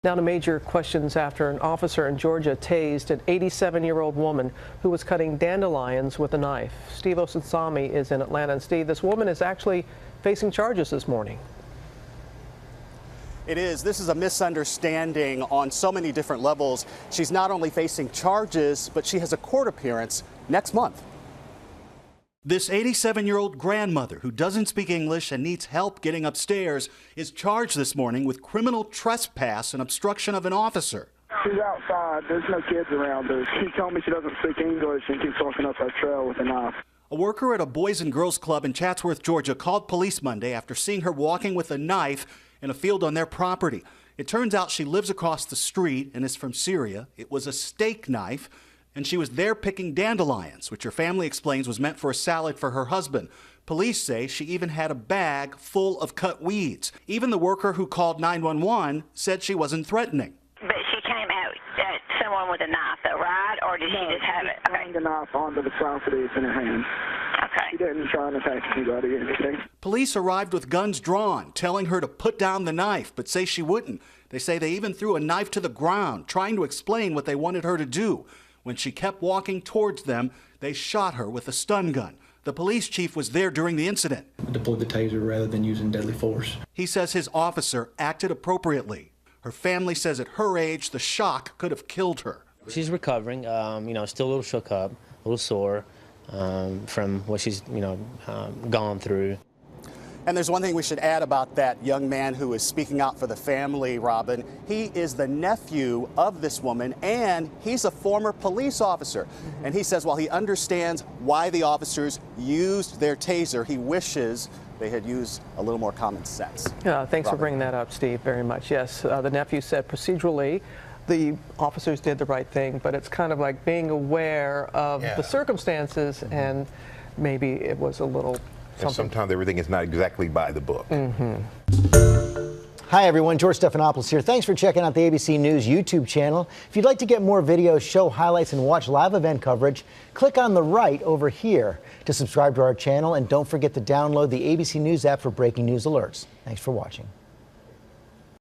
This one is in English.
Now to major questions after an officer in Georgia tased an 87-year-old woman who was cutting dandelions with a knife. Steve Osunsami is in Atlanta. And Steve, this woman is actually facing charges this morning. It is. This is a misunderstanding on so many different levels. She's not only facing charges, but she has a court appearance next month. This 87-year-old grandmother who doesn't speak English and needs help getting upstairs is charged this morning with criminal trespass and obstruction of an officer. She's outside. There's no kids around her. She told me she doesn't speak English and keeps walking up our trail with a knife. A worker at a Boys and Girls Club in Chatsworth, Georgia, called police Monday after seeing her walking with a knife in a field on their property. It turns out she lives across the street and is from Syria. It was a steak knife, and she was there picking dandelions, which her family explains was meant for a salad for her husband. Police say she even had a bag full of cut weeds. Even the worker who called 911 said she wasn't threatening. But she came out at someone with a knife, though, right? Or did she just have it? Okay. The knife onto the property. It's in her hand. Okay. She didn't try and attack anybody or anything. Police arrived with guns drawn, telling her to put down the knife, but say she wouldn't. They say they even threw a knife to the ground, trying to explain what they wanted her to do. When she kept walking towards them, they shot her with a stun gun. The police chief was there during the incident. Deployed the taser rather than using deadly force. He says his officer acted appropriately. Her family says at her age, the shock could have killed her. She's recovering, still a little shook up, a little sore from what she's, gone through. And there's one thing we should add about that young man who is speaking out for the family, Robin. He is the nephew of this woman, and he's a former police officer. And he says while he understands why the officers used their taser, he wishes they had used a little more common sense. Yeah, thanks for bringing that up, Steve, very much. Yes, the nephew said procedurally the officers did the right thing, but it's kind of like being aware of the circumstances, and maybe it was a little sometimes everything is not exactly by the book. Hi everyone, George Stephanopoulos here. Thanks for checking out the ABC News YouTube channel. If you'd like to get more videos, show highlights, and watch live event coverage, click on the right over here to subscribe to our channel, and don't forget to download the ABC News app for breaking news alerts. Thanks for watching.